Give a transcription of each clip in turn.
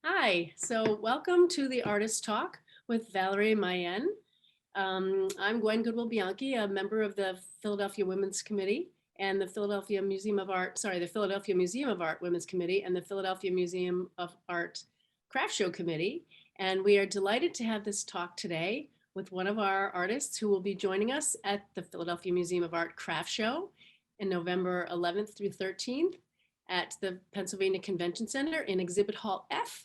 Hi, so welcome to the Artist Talk with Valerie and Mayén. I'm Gwen Goodwill-Bianchi, a member of the Philadelphia Women's Committee and the Philadelphia Museum of Art, the Philadelphia Museum of Art Women's Committee and the Philadelphia Museum of Art Craft Show Committee. And we are delighted to have this talk today with one of our artists who will be joining us at the Philadelphia Museum of Art Craft Show in November 11th through 13th at the Pennsylvania Convention Center in Exhibit Hall F.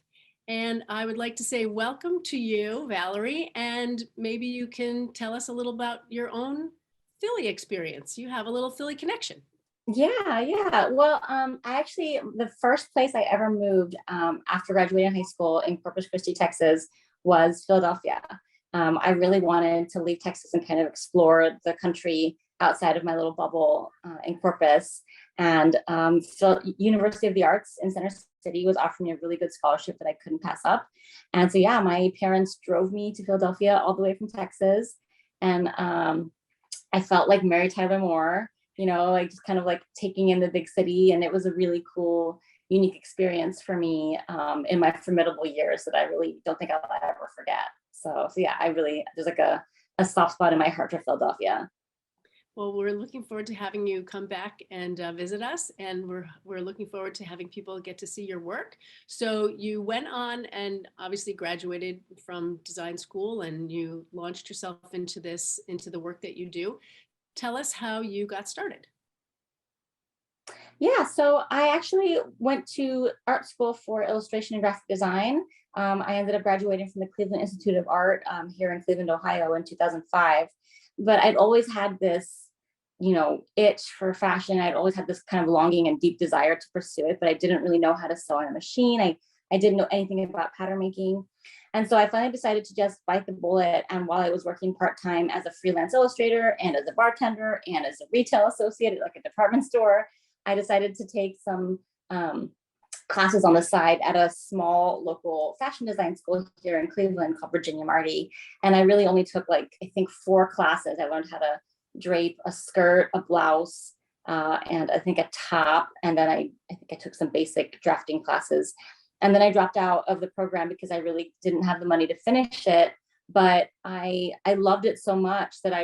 And I would like to say welcome to you, Valerie, and maybe you can tell us a little about your own Philly experience. You have a little Philly connection. Yeah. Well, the first place I ever moved after graduating high school in Corpus Christi, Texas, was Philadelphia. I really wanted to leave Texas and kind of explore the country outside of my little bubble in Corpus. And University of the Arts in Center City was offering me a really good scholarship that I couldn't pass up. And so, yeah, my parents drove me to Philadelphia all the way from Texas. And I felt like Mary Tyler Moore, like just kind of like taking in the big city. And it was a really cool, unique experience for me in my formidable years that I really don't think I'll ever forget. So yeah, there's like a soft spot in my heart for Philadelphia. Well, we're looking forward to having you come back and visit us, and we're looking forward to having people get to see your work. So you went on and obviously graduated from design school, and you launched yourself into the work that you do. Tell us how you got started. Yeah, so I actually went to art school for illustration and graphic design. I ended up graduating from the Cleveland Institute of Art here in Cleveland, Ohio in 2005. But I'd always had this, itch for fashion. I'd always had this kind of longing and deep desire to pursue it, but I didn't really know how to sew on a machine. I didn't know anything about pattern making. And so I finally decided to just bite the bullet. And while I was working part-time as a freelance illustrator and as a bartender and as a retail associate at like a department store, I decided to take some classes on the side at a small local fashion design school here in Cleveland called Virginia Marty. And I really only took I think 4 classes. I learned how to drape a skirt, a blouse, and I think a top. And then I think I took some basic drafting classes. And then I dropped out of the program because I really didn't have the money to finish it. But I loved it so much that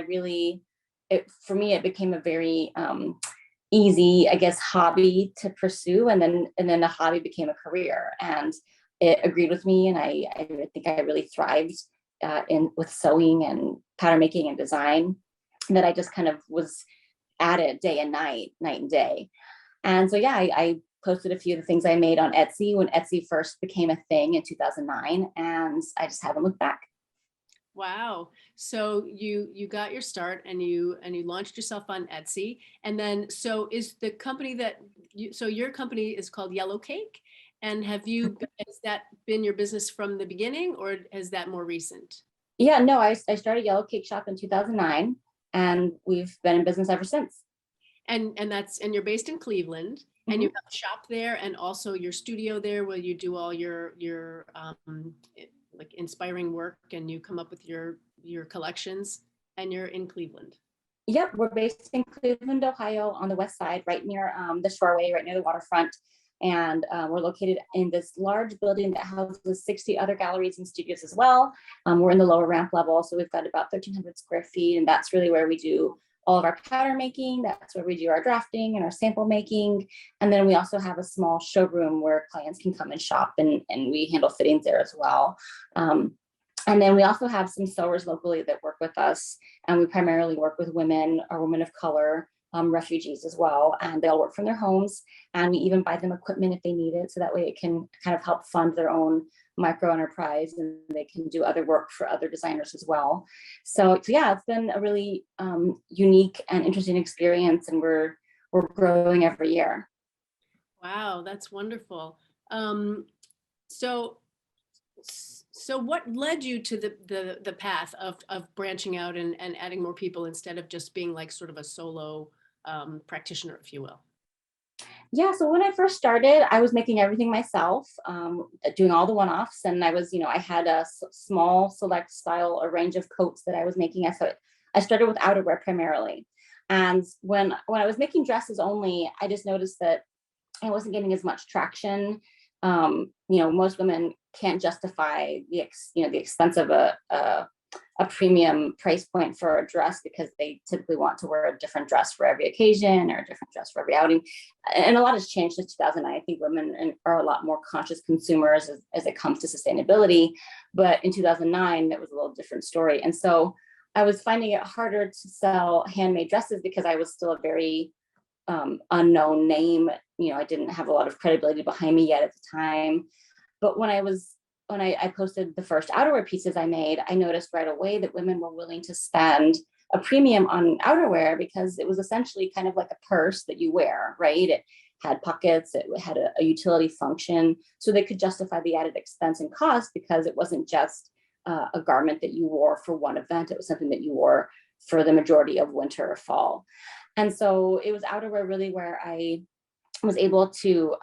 for me, it became a very easy, I guess, hobby to pursue. And then the hobby became a career, and it agreed with me. And I think I really thrived with sewing and pattern making and design, that I just kind of was at it day and night and day. And so, yeah, I posted a few of the things I made on Etsy when Etsy first became a thing in 2009. And I just haven't looked back. Wow. So you got your start and you launched yourself on Etsy. And then so is the company your company is called Yellow Cake, and has that been your business from the beginning, or is that more recent? Yeah, no, I started Yellow Cake Shop in 2009, and we've been in business ever since. And you're based in Cleveland, and you have a shop there and also your studio there where you do all your like inspiring work, and you come up with your collections, and you're in Cleveland. Yep, we're based in Cleveland, Ohio, on the west side, right near the Shoreway, right near the waterfront. And we're located in this large building that houses 60 other galleries and studios as well. We're in the lower ramp level, so we've got about 1,300 square feet, and that's really where we do all of our pattern making. That's where we do our drafting and our sample making. And then we also have a small showroom where clients can come and shop, and we handle fittings there as well. And then we also have some sewers locally that work with us, and we primarily work with women or women of color, refugees as well, and they all work from their homes, and we even buy them equipment if they need it, so that way it can kind of help fund their own micro enterprise, and they can do other work for other designers as well. So yeah, it's been a really unique and interesting experience, and we're growing every year. Wow, that's wonderful. So what led you to the path of branching out and adding more people instead of just being like sort of a solo practitioner, if you will? Yeah, so when I first started, I was making everything myself, doing all the one-offs, and I had a small select style, a range of coats that I was making. I started with outerwear primarily, and when I was making dresses only, I just noticed that I wasn't getting as much traction. Most women can't justify the expense of a premium price point for a dress because they typically want to wear a different dress for every occasion or a different dress for every outing. And a lot has changed since 2009. I think women are a lot more conscious consumers as it comes to sustainability. But in 2009, that was a little different story. And so I was finding it harder to sell handmade dresses because I was still a very unknown name. I didn't have a lot of credibility behind me yet at the time. But when I posted the first outerwear pieces I made, I noticed right away that women were willing to spend a premium on outerwear because it was essentially kind of like a purse that you wear, right? It had pockets, it had a utility function, so they could justify the added expense and cost because it wasn't just a garment that you wore for one event, it was something that you wore for the majority of winter or fall. And so it was outerwear really where I was able to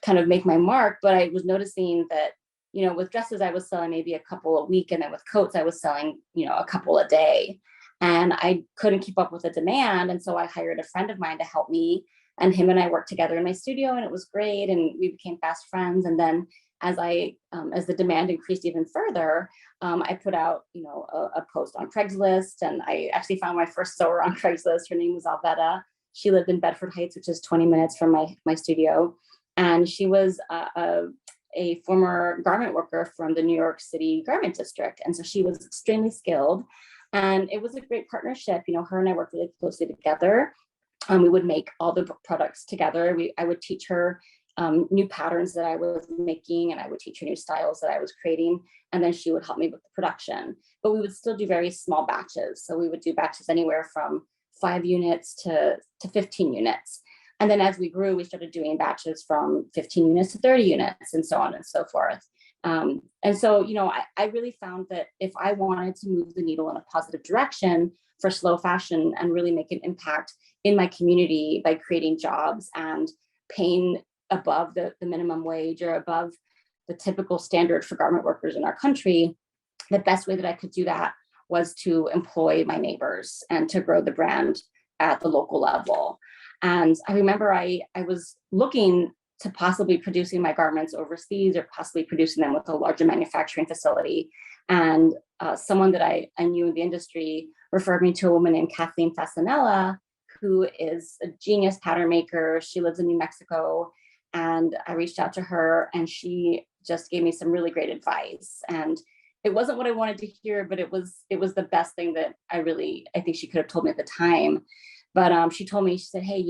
kind of make my mark, but I was noticing that, with dresses, I was selling maybe a couple a week, and then with coats, I was selling, a couple a day. And I couldn't keep up with the demand. And so I hired a friend of mine to help me, and him and I worked together in my studio, and it was great. And we became fast friends. And then as the demand increased even further, I put out, a post on Craigslist, and I actually found my first sewer on Craigslist. Her name was Alvetta. She lived in Bedford Heights, which is 20 minutes from my studio. And she was a former garment worker from the New York City garment district. And so she was extremely skilled. And it was a great partnership. Her and I worked really closely together. We would make all the products together. I would teach her new patterns that I was making, and I would teach her new styles that I was creating. And then she would help me with the production. But we would still do very small batches. So we would do batches anywhere from 5 units to 15 units. And then as we grew, we started doing batches from 15 units to 30 units and so on and so forth. And so, I really found that if I wanted to move the needle in a positive direction for slow fashion and really make an impact in my community by creating jobs and paying above the minimum wage or above the typical standard for garment workers in our country, the best way that I could do that was to employ my neighbors and to grow the brand at the local level. And I remember I was looking to possibly producing my garments overseas or possibly producing them with a larger manufacturing facility. And someone that I knew in the industry referred me to a woman named Kathleen Fasanella, who is a genius pattern maker. She lives in New Mexico. And I reached out to her, and she just gave me some really great advice. And it wasn't what I wanted to hear, but it was the best thing that I think she could have told me at the time. But she told me, she said, hey,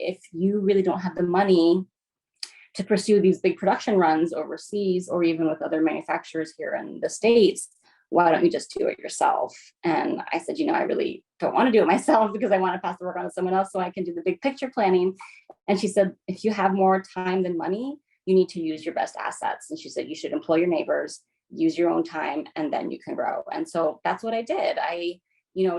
if you really don't have the money to pursue these big production runs overseas or even with other manufacturers here in the States, why don't you just do it yourself? And I said, I really don't want to do it myself because I want to pass the work on to someone else so I can do the big picture planning. And she said, if you have more time than money, you need to use your best assets. And she said, you should employ your neighbors, use your own time, and then you can grow. And so that's what I did. I,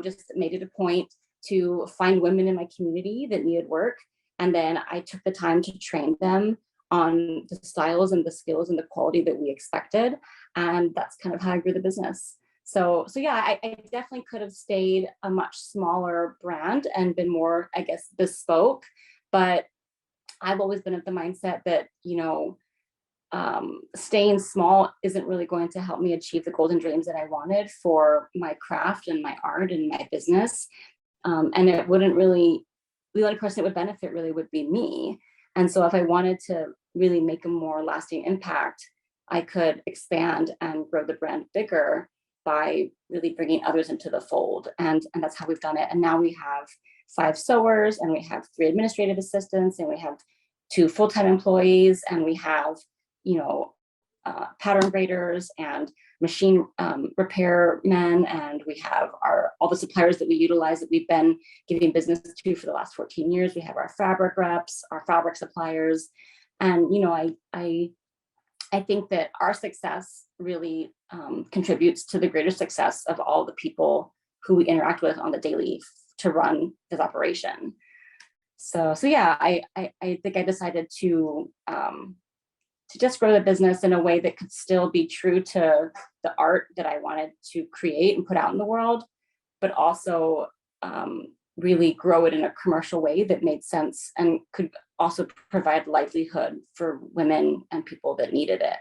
just made it a point to find women in my community that needed work. And then I took the time to train them on the styles and the skills and the quality that we expected. And that's kind of how I grew the business. So yeah, I definitely could have stayed a much smaller brand and been more, I guess, bespoke. But I've always been of the mindset that, staying small isn't really going to help me achieve the golden dreams that I wanted for my craft and my art and my business. And it wouldn't really, the only person it would benefit really would be me. And so if I wanted to really make a more lasting impact, I could expand and grow the brand bigger by really bringing others into the fold. And that's how we've done it. And now we have 5 sewers, and we have 3 administrative assistants, and we have 2 full-time employees, and we have, pattern graders and machine repair men, and we have all the suppliers that we utilize that we've been giving business to for the last 14 years. We have our fabric reps, our fabric suppliers, and I think that our success really contributes to the greater success of all the people who we interact with on the daily to run this operation. So yeah, I think I decided to just grow the business in a way that could still be true to the art that I wanted to create and put out in the world, but also really grow it in a commercial way that made sense and could also provide livelihood for women and people that needed it.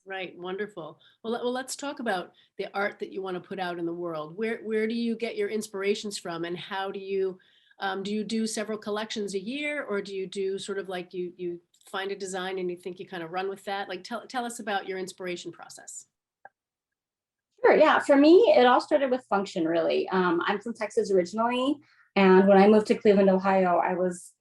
Right, wonderful. Well, let's talk about the art that you want to put out in the world. Where do you get your inspirations from, and how do you do several collections a year, or do you do sort of like you find a design and you think you kind of run with that? Like tell us about your inspiration process. Sure. Yeah. For me, it all started with function, really. I'm from Texas originally. And when I moved to Cleveland, Ohio, I was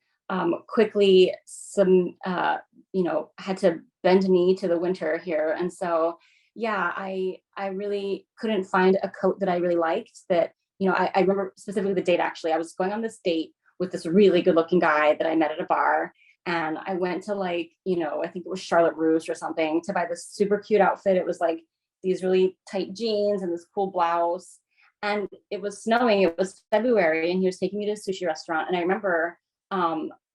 quickly had to bend a knee to the winter here. And so, yeah, I really couldn't find a coat that I really liked that, I remember specifically the date actually. I was going on this date with this really good looking guy that I met at a bar. And I went to I think it was Charlotte Russe or something to buy this super cute outfit. It was like these really tight jeans and this cool blouse. And it was snowing. It was February, and he was taking me to a sushi restaurant. And I remember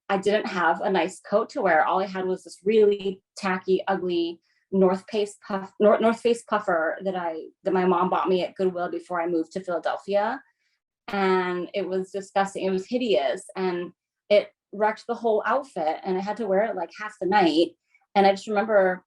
I didn't have a nice coat to wear. All I had was this really tacky, ugly North Face puffer that my mom bought me at Goodwill before I moved to Philadelphia. And it was disgusting. It was hideous, and it wrecked the whole outfit. And I had to wear it like half the night. And I just remember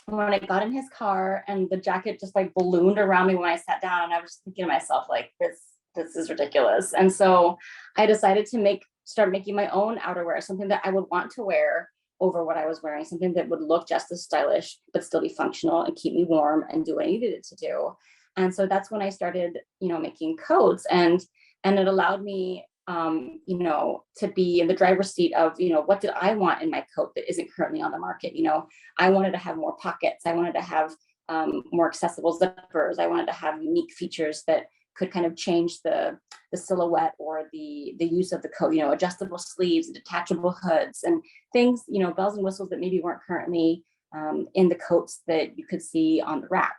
when I got in his car and the jacket just like ballooned around me when I sat down, and I was just thinking to myself, like, this is ridiculous. And so I decided to start making my own outerwear, something that I would want to wear over what I was wearing, something that would look just as stylish, but still be functional and keep me warm and do what I needed it to do. And so that's when I started, making coats, and it allowed me to be in the driver's seat of, what did I want in my coat that isn't currently on the market? I wanted to have more pockets. I wanted to have more accessible zippers. I wanted to have unique features that could kind of change the silhouette or the use of the coat, adjustable sleeves, detachable hoods, and things, bells and whistles that maybe weren't currently in the coats that you could see on the rack.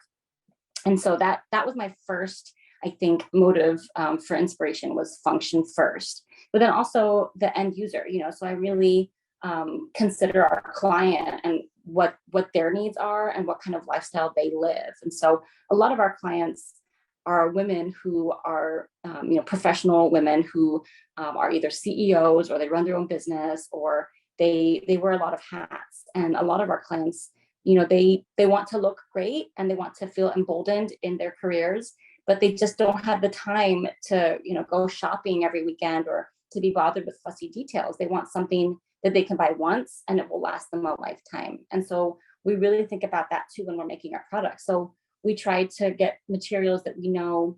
And so that was my first, I think, motive for inspiration was function first, but then also the end user. So I really consider our client and what their needs are and what kind of lifestyle they live. And so a lot of our clients are women who are professional women who are either CEOs, or they run their own business, or they wear a lot of hats. And a lot of our clients, they want to look great and they want to feel emboldened in their careers, but they just don't have the time to go shopping every weekend or to be bothered with fussy details. They want something that they can buy once and it will last them a lifetime. And so we really think about that too when we're making our products. So we try to get materials that we know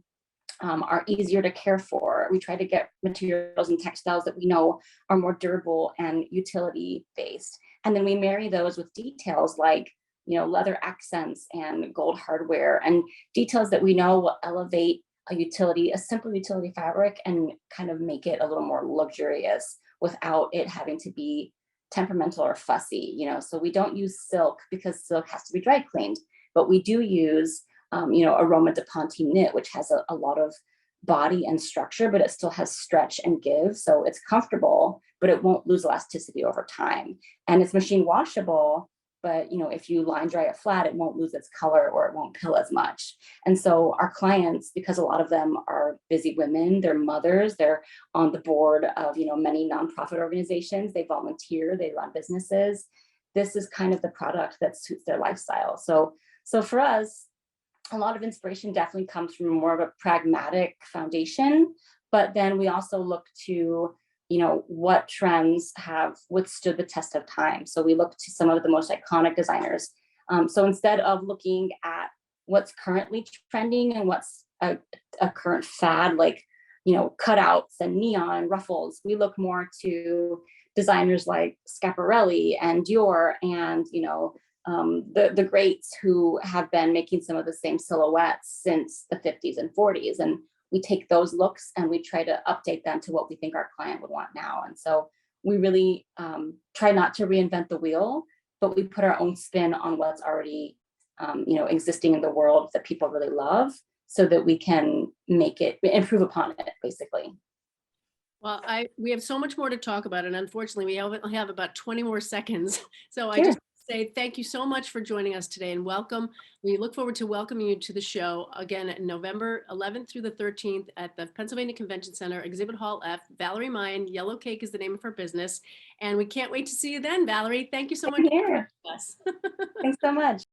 are easier to care for. We try to get materials and textiles that we know are more durable and utility based. And then we marry those with details like, leather accents and gold hardware, and details that we know will elevate a simple utility fabric, and kind of make it a little more luxurious without it having to be temperamental or fussy. So we don't use silk because silk has to be dry cleaned, but we do use aroma de ponte knit, which has a lot of body and structure, but it still has stretch and give. So it's comfortable, but it won't lose elasticity over time. And it's machine washable, but if you line dry it flat, it won't lose its color or it won't pill as much. And so our clients, because a lot of them are busy women, they're mothers, they're on the board of many nonprofit organizations, they volunteer, they run businesses. This is kind of the product that suits their lifestyle. So for us, a lot of inspiration definitely comes from more of a pragmatic foundation, but then we also look to what trends have withstood the test of time. So we look to some of the most iconic designers. So instead of looking at what's currently trending and what's a current fad, like cutouts and neon ruffles, we look more to designers like Schiaparelli and Dior, and the greats who have been making some of the same silhouettes since the 50s and 40s. And we take those looks and we try to update them to what we think our client would want now. And so we really try not to reinvent the wheel, but we put our own spin on what's already existing in the world that people really love, so that we can improve upon it, basically. Well, we have so much more to talk about, and unfortunately, we only have about 20 more seconds. So I Sure. just say thank you so much for joining us today, and welcome. We look forward to welcoming you to the show again November 11th through the 13th at the Pennsylvania Convention Center, Exhibit Hall F. Valerie Mayén, Yellow Cake is the name of her business, and we can't wait to see you then, Valerie. Thank you so much for Here. joining us. Thanks so much.